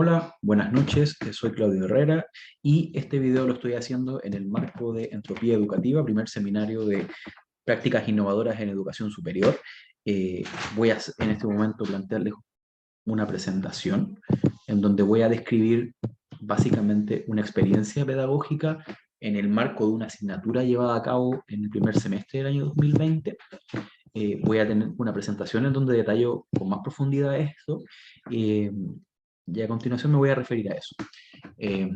Hola, buenas noches, soy Claudio Herrera y este video lo estoy haciendo en el marco de Entropía Educativa, primer seminario de prácticas innovadoras en educación superior. Eh, Voy a en este momento plantearles una presentación en donde voy a describir básicamente una experiencia pedagógica en el marco de una asignatura llevada a cabo en el primer semestre del año 2020. Voy a tener una presentación en donde detallo con más profundidad esto, eh, y a continuación me voy a referir a eso. Eh,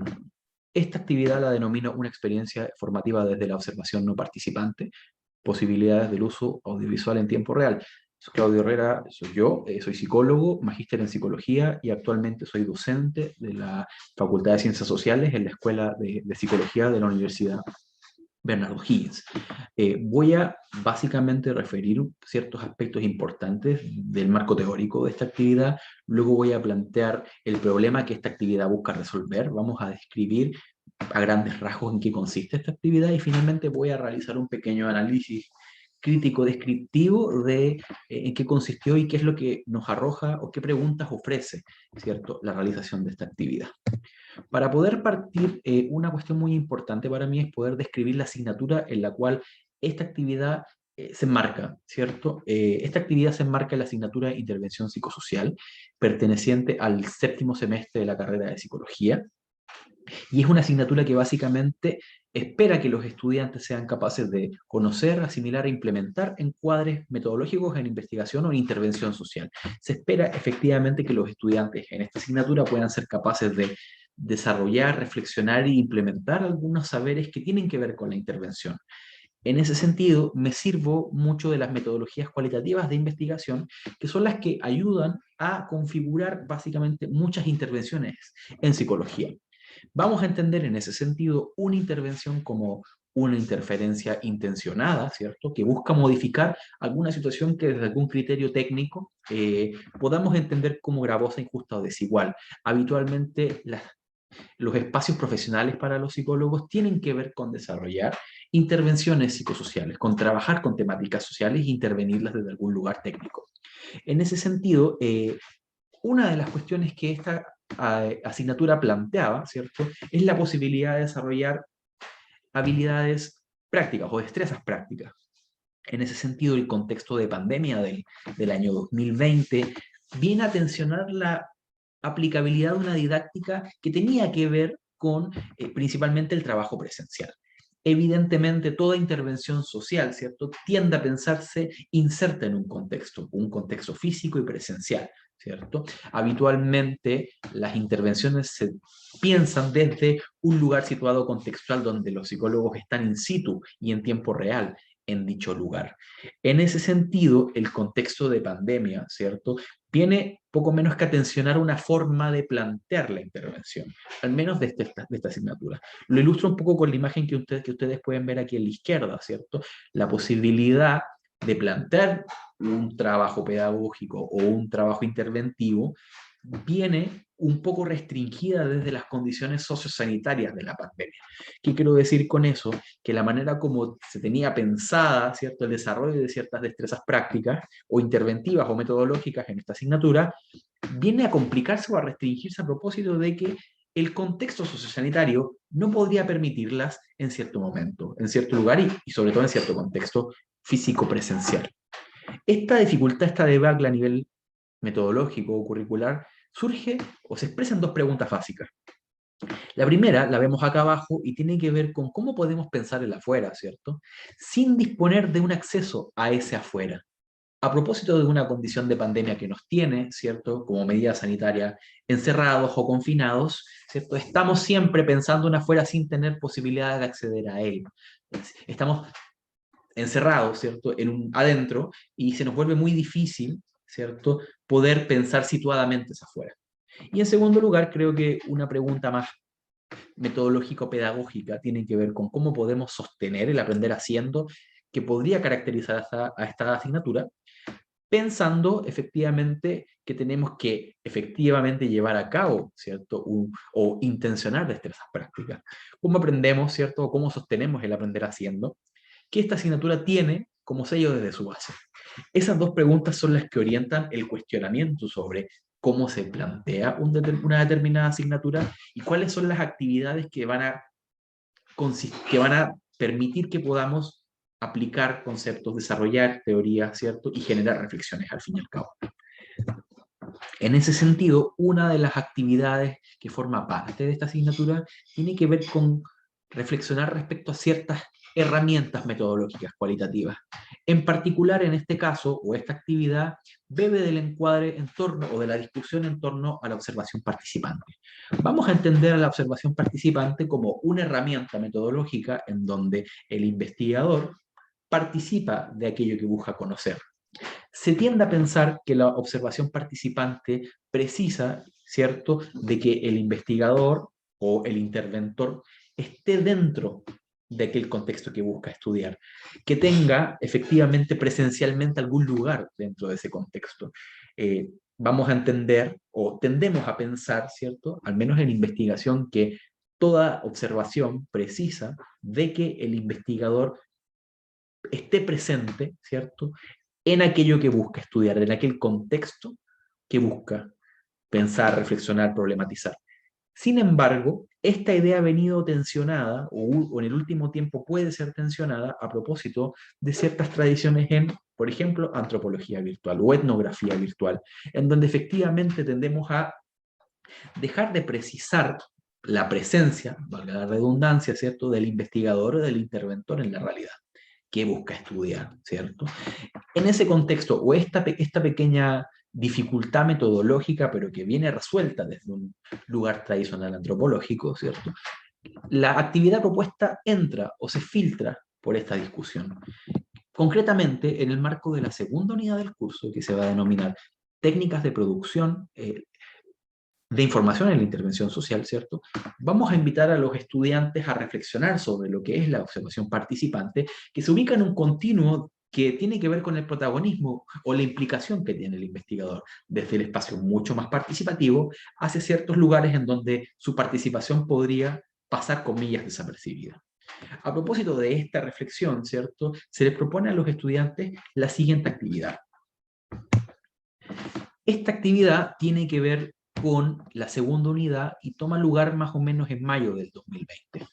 Esta actividad la denomino una experiencia formativa desde la observación no participante, posibilidades del uso audiovisual en tiempo real. Soy Claudio Herrera, soy yo, soy psicólogo, magíster en psicología y actualmente soy docente de la Facultad de Ciencias Sociales en la Escuela de Psicología de la Universidad Bernardo Higgins. Voy a básicamente referir ciertos aspectos importantes del marco teórico de esta actividad, luego voy a plantear el problema que esta actividad busca resolver, vamos a describir a grandes rasgos en qué consiste esta actividad y finalmente voy a realizar un pequeño análisis crítico descriptivo de en qué consistió y qué es lo que nos arroja o qué preguntas ofrece, ¿cierto?, la realización de esta actividad. Para poder partir, una cuestión muy importante para mí es poder describir la asignatura en la cual esta actividad se enmarca, ¿cierto? Esta actividad se enmarca en la asignatura de Intervención Psicosocial, perteneciente al séptimo semestre de la carrera de Psicología, y es una asignatura que básicamente espera que los estudiantes sean capaces de conocer, asimilar e implementar encuadres metodológicos en investigación o en intervención social. Se espera efectivamente que los estudiantes en esta asignatura puedan ser capaces de desarrollar, reflexionar e implementar algunos saberes que tienen que ver con la intervención. En ese sentido, me sirvo mucho de las metodologías cualitativas de investigación, que son las que ayudan a configurar básicamente muchas intervenciones en psicología. Vamos a entender en ese sentido una intervención como una interferencia intencionada, ¿cierto? Que busca modificar alguna situación que desde algún criterio técnico podamos entender como gravosa, injusta o desigual. Habitualmente los espacios profesionales para los psicólogos tienen que ver con desarrollar intervenciones psicosociales, con trabajar con temáticas sociales e intervenirlas desde algún lugar técnico. En ese sentido, una de las cuestiones que esta asignatura planteaba, ¿cierto?, es la posibilidad de desarrollar habilidades prácticas o destrezas prácticas. En ese sentido, el contexto de pandemia del año 2020 viene a tensionar la aplicabilidad de una didáctica que tenía que ver con principalmente el trabajo presencial. Evidentemente, toda intervención social, ¿cierto?, tiende a pensarse inserta en un contexto físico y presencial, ¿cierto? Habitualmente, las intervenciones se piensan desde un lugar situado contextual donde los psicólogos están in situ y en tiempo real en dicho lugar. En ese sentido, el contexto de pandemia, ¿cierto?, viene poco menos que a tensionar una forma de plantear la intervención, al menos de esta asignatura. Lo ilustro un poco con la imagen que ustedes pueden ver aquí a la izquierda, ¿cierto? La posibilidad de plantear un trabajo pedagógico o un trabajo interventivo viene un poco restringida desde las condiciones sociosanitarias de la pandemia. ¿Qué quiero decir con eso? Que la manera como se tenía pensada, ¿cierto?, el desarrollo de ciertas destrezas prácticas o interventivas o metodológicas en esta asignatura viene a complicarse o a restringirse a propósito de que el contexto sociosanitario no podría permitirlas en cierto momento, en cierto lugar y sobre todo en cierto contexto físico presencial. Esta dificultad, esta debacle a nivel metodológico o curricular surge o se expresa en dos preguntas básicas. La primera la vemos acá abajo y tiene que ver con cómo podemos pensar el afuera, ¿cierto?, sin disponer de un acceso a ese afuera. A propósito de una condición de pandemia que nos tiene, ¿cierto?, como medida sanitaria, encerrados o confinados, ¿cierto?, estamos siempre pensando en afuera sin tener posibilidad de acceder a él. Estamos encerrados, ¿cierto?, adentro, y se nos vuelve muy difícil, ¿cierto?, poder pensar situadamente hacia afuera. Y en segundo lugar, creo que una pregunta más metodológico-pedagógica tiene que ver con cómo podemos sostener el aprender haciendo que podría caracterizar a esta asignatura, pensando efectivamente que tenemos que efectivamente llevar a cabo, ¿cierto?, o intencionar destrezas prácticas. ¿Cómo aprendemos, ¿cierto?, o cómo sostenemos el aprender haciendo? ¿Qué esta asignatura tiene como sello desde su base? Esas dos preguntas son las que orientan el cuestionamiento sobre cómo se plantea una determinada asignatura y cuáles son las actividades que que van a permitir que podamos aplicar conceptos, desarrollar teorías, ¿cierto? Y generar reflexiones al fin y al cabo. En ese sentido, una de las actividades que forma parte de esta asignatura tiene que ver con reflexionar respecto a ciertas herramientas metodológicas cualitativas. En particular, en este caso, o esta actividad, bebe del encuadre en torno, o de la discusión en torno a la observación participante. Vamos a entender a la observación participante como una herramienta metodológica en donde el investigador participa de aquello que busca conocer. Se tiende a pensar que la observación participante precisa, ¿cierto?, de que el investigador o el interventor esté dentro de aquel contexto que busca estudiar, que tenga efectivamente presencialmente algún lugar dentro de ese contexto. Vamos a entender o tendemos a pensar, ¿cierto?, al menos en investigación, que toda observación precisa de que el investigador esté presente, ¿cierto?, en aquello que busca estudiar, en aquel contexto que busca pensar, reflexionar, problematizar. Sin embargo, esta idea ha venido tensionada, o en el último tiempo puede ser tensionada a propósito de ciertas tradiciones en, por ejemplo, antropología virtual o etnografía virtual, en donde efectivamente tendemos a dejar de precisar la presencia, valga la redundancia, ¿cierto?, del investigador o del interventor en la realidad que busca estudiar, ¿cierto? En ese contexto, o esta pequeña dificultad metodológica, pero que viene resuelta desde un lugar tradicional antropológico, ¿cierto?, la actividad propuesta entra o se filtra por esta discusión. Concretamente, en el marco de la segunda unidad del curso, que se va a denominar técnicas de producción de información en la intervención social, ¿cierto?, vamos a invitar a los estudiantes a reflexionar sobre lo que es la observación participante, que se ubica en un continuo que tiene que ver con el protagonismo o la implicación que tiene el investigador, desde el espacio mucho más participativo hacia ciertos lugares en donde su participación podría pasar, comillas, desapercibida. A propósito de esta reflexión, ¿cierto?, se les propone a los estudiantes la siguiente actividad. Esta actividad tiene que ver con la segunda unidad y toma lugar más o menos en mayo del 2020.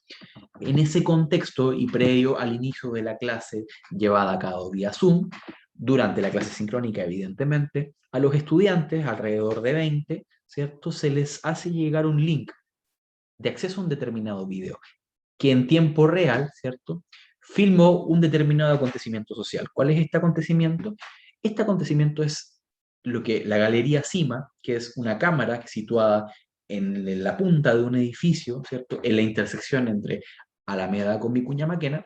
En ese contexto y previo al inicio de la clase llevada a cabo vía Zoom, durante la clase sincrónica evidentemente, a los estudiantes, alrededor de 20, ¿cierto?, se les hace llegar un link de acceso a un determinado video, que en tiempo real, ¿cierto?, filmó un determinado acontecimiento social. ¿Cuál es este acontecimiento? Este acontecimiento es lo que la galería CIMA, que es una cámara situada en la punta de un edificio, ¿cierto?, en la intersección entre Alameda con Vicuña Maquena,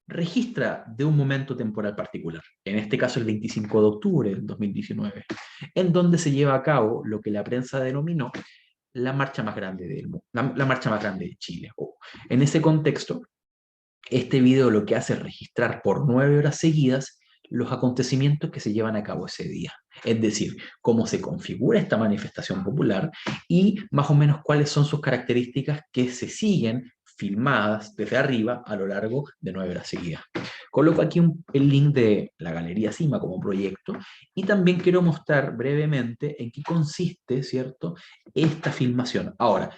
registra de un momento temporal particular, en este caso el 25 de octubre del 2019, en donde se lleva a cabo lo que la prensa denominó la marcha más grande del mundo, la marcha más grande de Chile. En ese contexto, este video lo que hace es registrar por 9 horas seguidas los acontecimientos que se llevan a cabo ese día. Es decir, cómo se configura esta manifestación popular y más o menos cuáles son sus características que se siguen filmadas desde arriba a lo largo de 9 horas seguidas. Coloco aquí el link de la Galería CIMA como proyecto y también quiero mostrar brevemente en qué consiste, ¿cierto?, esta filmación. Ahora,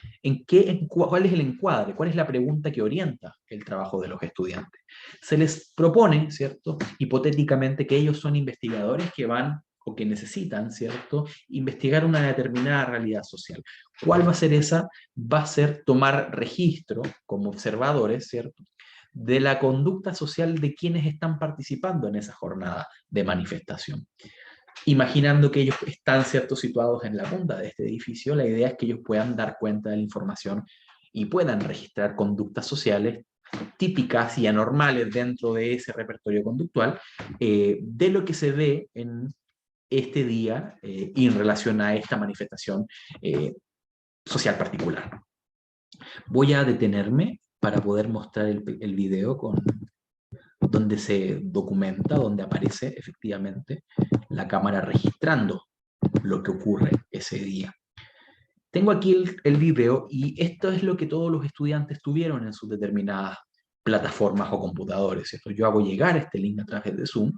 ¿cuál es el encuadre? ¿Cuál es la pregunta que orienta el trabajo de los estudiantes? Se les propone, ¿cierto?, hipotéticamente, que ellos son investigadores que van o que necesitan, ¿cierto?, investigar una determinada realidad social. ¿Cuál va a ser esa? Va a ser tomar registro como observadores, ¿cierto?, de la conducta social de quienes están participando en esa jornada de manifestación. Imaginando que ellos están, ¿cierto?, situados en la punta de este edificio, la idea es que ellos puedan dar cuenta de la información y puedan registrar conductas sociales típicas y anormales dentro de ese repertorio conductual, de lo que se ve en este día y en relación a esta manifestación social particular. Voy a detenerme para poder mostrar el video donde se documenta, donde aparece efectivamente la cámara registrando lo que ocurre ese día. Tengo aquí el video y esto es lo que todos los estudiantes tuvieron en sus determinadas plataformas o computadores, ¿cierto? Yo hago llegar este link a través de Zoom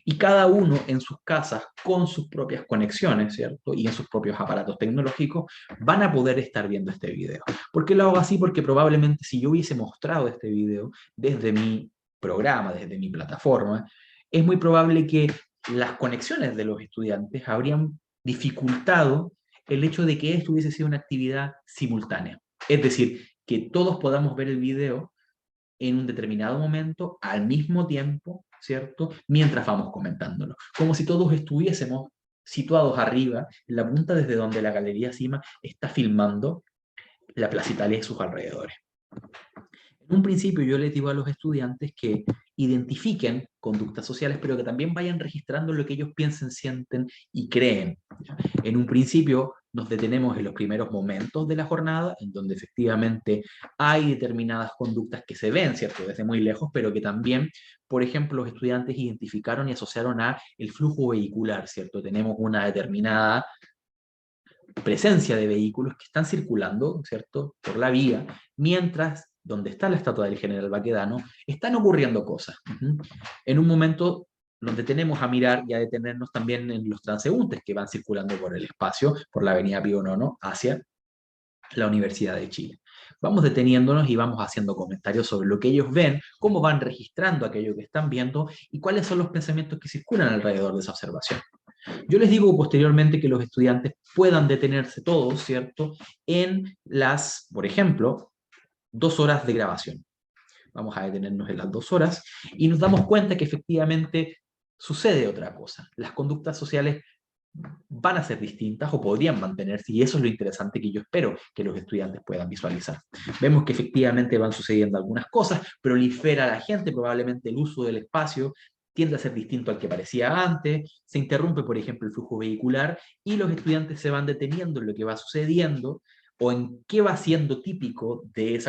y cada uno en sus casas con sus propias conexiones, ¿cierto? Y en sus propios aparatos tecnológicos van a poder estar viendo este video. ¿Por qué lo hago así? Porque probablemente si yo hubiese mostrado este video desde mi programa, desde mi plataforma, es muy probable que las conexiones de los estudiantes habrían dificultado el hecho de que esto hubiese sido una actividad simultánea. Es decir, que todos podamos ver el video en un determinado momento, al mismo tiempo, ¿cierto? Mientras vamos comentándolo. Como si todos estuviésemos situados arriba, en la punta desde donde la galería Cima está filmando la Plaza Italia y sus alrededores. En un principio yo les digo a los estudiantes que identifiquen conductas sociales, pero que también vayan registrando lo que ellos piensen, sienten y creen. En un principio nos detenemos en los primeros momentos de la jornada, en donde efectivamente hay determinadas conductas que se ven, ¿cierto?, desde muy lejos, pero que también, por ejemplo, los estudiantes identificaron y asociaron a el flujo vehicular, ¿cierto? Tenemos una determinada presencia de vehículos que están circulando, ¿cierto?, por la vía, mientras donde está la estatua del general Baquedano, están ocurriendo cosas. En un momento nos detenemos a mirar y a detenernos también en los transeúntes que van circulando por el espacio, por la avenida Pío IX, hacia la Universidad de Chile. Vamos deteniéndonos y vamos haciendo comentarios sobre lo que ellos ven, cómo van registrando aquello que están viendo y cuáles son los pensamientos que circulan alrededor de esa observación. Yo les digo posteriormente que los estudiantes puedan detenerse todos, ¿cierto?, en las, por ejemplo, 2 horas de grabación. Vamos a detenernos en las 2 horas y nos damos cuenta que efectivamente sucede otra cosa. Las conductas sociales van a ser distintas o podrían mantenerse, y eso es lo interesante que yo espero que los estudiantes puedan visualizar. Vemos que efectivamente van sucediendo algunas cosas, prolifera la gente, probablemente el uso del espacio tiende a ser distinto al que parecía antes, se interrumpe, por ejemplo, el flujo vehicular y los estudiantes se van deteniendo en lo que va sucediendo o en qué va siendo típico de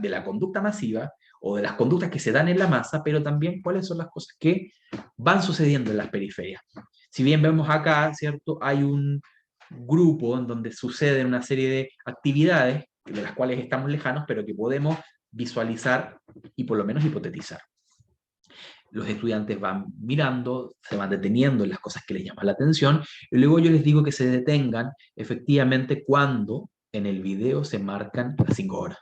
la conducta masiva o de las conductas que se dan en la masa, pero también cuáles son las cosas que van sucediendo en las periferias. Si bien vemos acá, ¿cierto?, hay un grupo en donde suceden una serie de actividades de las cuales estamos lejanos, pero que podemos visualizar y por lo menos hipotetizar. Los estudiantes van mirando, se van deteniendo en las cosas que les llaman la atención, y luego yo les digo que se detengan efectivamente cuando en el video se marcan las 5 horas.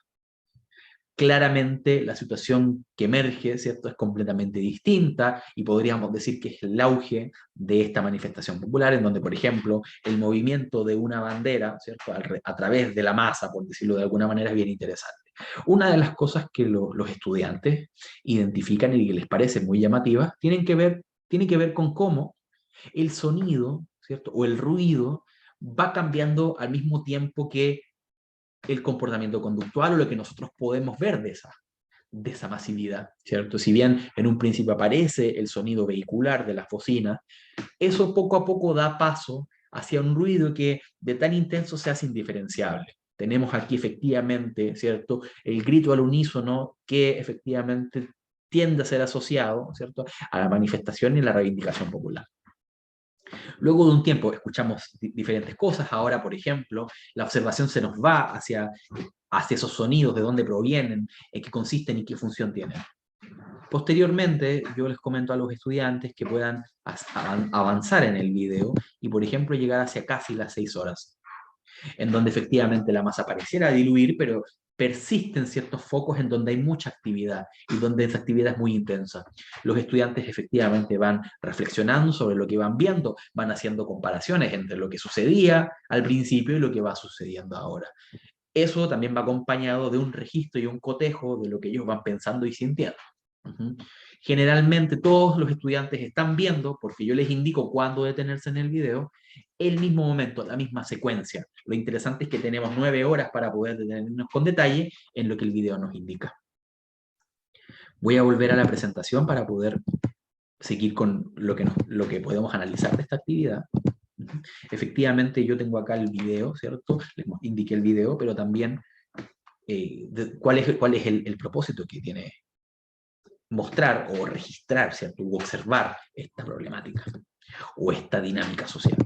Claramente la situación que emerge, ¿cierto?, es completamente distinta y podríamos decir que es el auge de esta manifestación popular, en donde, por ejemplo, el movimiento de una bandera, ¿cierto?, a través de la masa, por decirlo de alguna manera, es bien interesante. Una de las cosas que los estudiantes identifican y que les parece muy llamativa tiene que ver con cómo el sonido, ¿cierto?, o el ruido va cambiando al mismo tiempo que el comportamiento conductual o lo que nosotros podemos ver de esa masividad, ¿cierto? Si bien en un principio aparece el sonido vehicular de las bocinas, eso poco a poco da paso hacia un ruido que de tan intenso se hace indiferenciable. Tenemos aquí efectivamente, ¿cierto?, el grito al unísono que efectivamente tiende a ser asociado, ¿cierto?, a la manifestación y la reivindicación popular. Luego de un tiempo escuchamos diferentes cosas. Ahora, por ejemplo, la observación se nos va hacia esos sonidos, de dónde provienen, en qué consisten y qué función tienen. Posteriormente, yo les comento a los estudiantes que puedan avanzar en el video y, por ejemplo, llegar hacia casi las 6 horas, en donde efectivamente la masa pareciera diluir, pero persisten ciertos focos en donde hay mucha actividad y donde esa actividad es muy intensa. Los estudiantes efectivamente van reflexionando sobre lo que van viendo, van haciendo comparaciones entre lo que sucedía al principio y lo que va sucediendo ahora. Eso también va acompañado de un registro y un cotejo de lo que ellos van pensando y sintiendo. Generalmente todos los estudiantes están viendo, porque yo les indico cuándo detenerse en el video, el mismo momento, la misma secuencia. Lo interesante es que tenemos 9 horas para poder detenernos con detalle en lo que el video nos indica. Voy a volver a la presentación para poder seguir con lo que podemos analizar de esta actividad. Efectivamente, yo tengo acá el video, ¿cierto? Les indiqué el video, pero también cuál es el propósito que tiene mostrar o registrar, ¿cierto?, u observar esta problemática o esta dinámica social.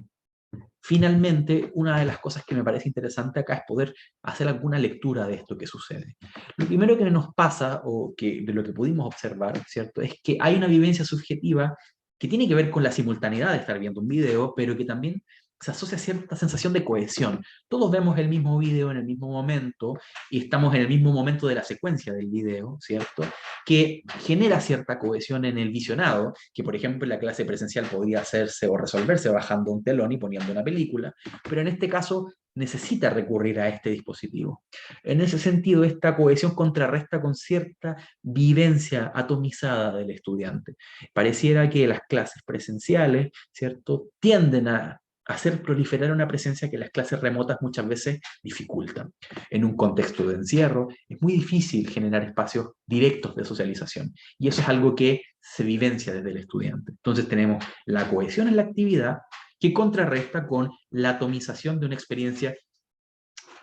Finalmente, una de las cosas que me parece interesante acá es poder hacer alguna lectura de esto que sucede. Lo primero que nos pasa, o que de lo que pudimos observar, ¿cierto?, es que hay una vivencia subjetiva que tiene que ver con la simultaneidad de estar viendo un video, pero que también se asocia a cierta sensación de cohesión. Todos vemos el mismo video en el mismo momento y estamos en el mismo momento de la secuencia del video, ¿cierto?, que genera cierta cohesión en el visionado, que por ejemplo en la clase presencial podría hacerse o resolverse bajando un telón y poniendo una película, pero en este caso necesita recurrir a este dispositivo. En ese sentido, esta cohesión contrarresta con cierta vivencia atomizada del estudiante. Pareciera que las clases presenciales, ¿cierto?, tienden a hacer proliferar una presencia que las clases remotas muchas veces dificultan. En un contexto de encierro, es muy difícil generar espacios directos de socialización, y eso es algo que se vivencia desde el estudiante. Entonces tenemos la cohesión en la actividad que contrarresta con la atomización de una experiencia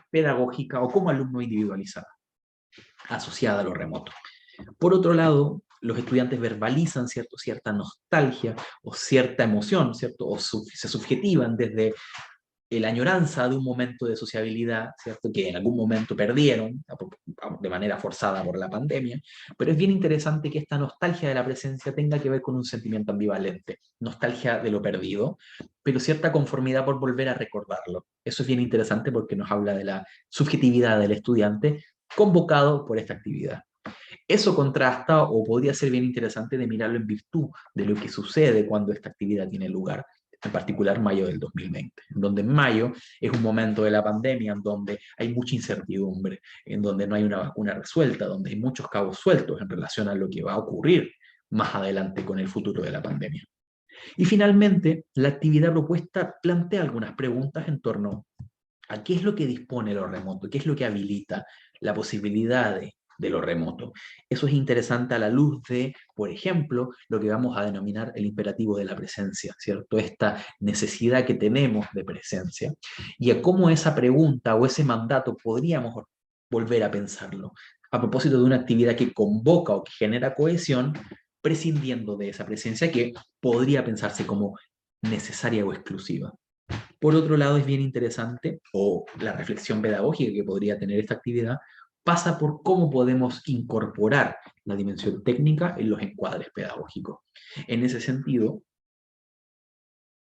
pedagógica o como alumno individualizada, asociada a lo remoto. Por otro lado, los estudiantes verbalizan, ¿cierto?, cierta nostalgia o cierta emoción, ¿cierto?, o se subjetivan desde la añoranza de un momento de sociabilidad, ¿cierto?, que en algún momento perdieron de manera forzada por la pandemia, pero es bien interesante que esta nostalgia de la presencia tenga que ver con un sentimiento ambivalente, nostalgia de lo perdido, pero cierta conformidad por volver a recordarlo. Eso es bien interesante porque nos habla de la subjetividad del estudiante convocado por esta actividad. Eso contrasta o podría ser bien interesante de mirarlo en virtud de lo que sucede cuando esta actividad tiene lugar, en particular mayo del 2020, en donde en mayo es un momento de la pandemia en donde hay mucha incertidumbre, en donde no hay una vacuna resuelta, donde hay muchos cabos sueltos en relación a lo que va a ocurrir más adelante con el futuro de la pandemia. Y finalmente, la actividad propuesta plantea algunas preguntas en torno a qué es lo que dispone lo remoto, qué es lo que habilita la posibilidad de lo remoto. Eso es interesante a la luz de, por ejemplo, lo que vamos a denominar el imperativo de la presencia, ¿cierto? Esta necesidad que tenemos de presencia, y a cómo esa pregunta o ese mandato podríamos volver a pensarlo, a propósito de una actividad que convoca o que genera cohesión, prescindiendo de esa presencia que podría pensarse como necesaria o exclusiva. Por otro lado, es bien interesante, o la reflexión pedagógica que podría tener esta actividad, pasa por cómo podemos incorporar la dimensión técnica en los encuadres pedagógicos. En ese sentido,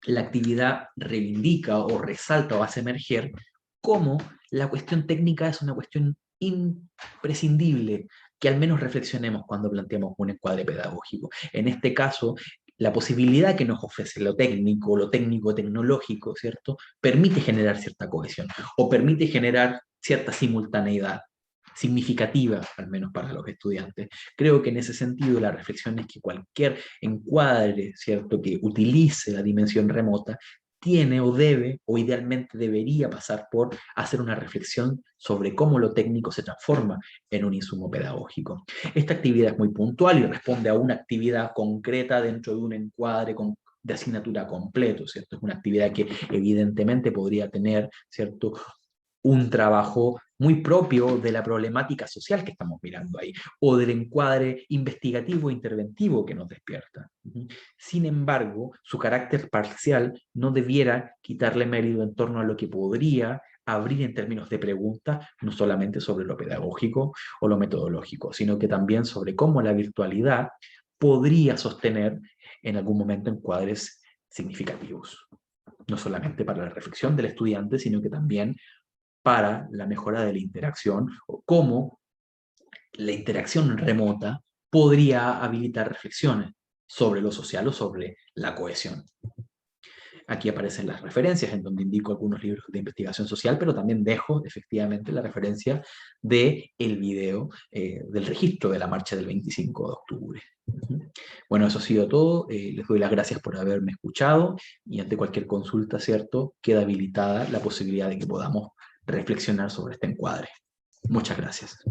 la actividad reivindica o resalta o hace emerger cómo la cuestión técnica es una cuestión imprescindible, que al menos reflexionemos cuando planteamos un encuadre pedagógico. En este caso, la posibilidad que nos ofrece lo técnico-tecnológico, ¿cierto?, permite generar cierta cohesión, o permite generar cierta simultaneidad, significativa, al menos para los estudiantes. Creo que en ese sentido la reflexión es que cualquier encuadre, ¿cierto?, que utilice la dimensión remota, tiene o debe, o idealmente debería pasar por hacer una reflexión sobre cómo lo técnico se transforma en un insumo pedagógico. Esta actividad es muy puntual y responde a una actividad concreta dentro de un encuadre de asignatura completo, ¿cierto? Es una actividad que evidentemente podría tener, ¿cierto?, un trabajo muy propio de la problemática social que estamos mirando ahí, o del encuadre investigativo e interventivo que nos despierta. Sin embargo, su carácter parcial no debiera quitarle mérito en torno a lo que podría abrir en términos de preguntas, no solamente sobre lo pedagógico o lo metodológico, sino que también sobre cómo la virtualidad podría sostener en algún momento encuadres significativos, no solamente para la reflexión del estudiante, sino que también para la mejora de la interacción, o cómo la interacción remota podría habilitar reflexiones sobre lo social o sobre la cohesión. Aquí aparecen las referencias en donde indico algunos libros de investigación social, pero también dejo efectivamente la referencia del video del registro de la marcha del 25 de octubre. Bueno, eso ha sido todo. Les doy las gracias por haberme escuchado, y ante cualquier consulta, ¿cierto?, queda habilitada la posibilidad de que podamos reflexionar sobre este encuadre. Muchas gracias.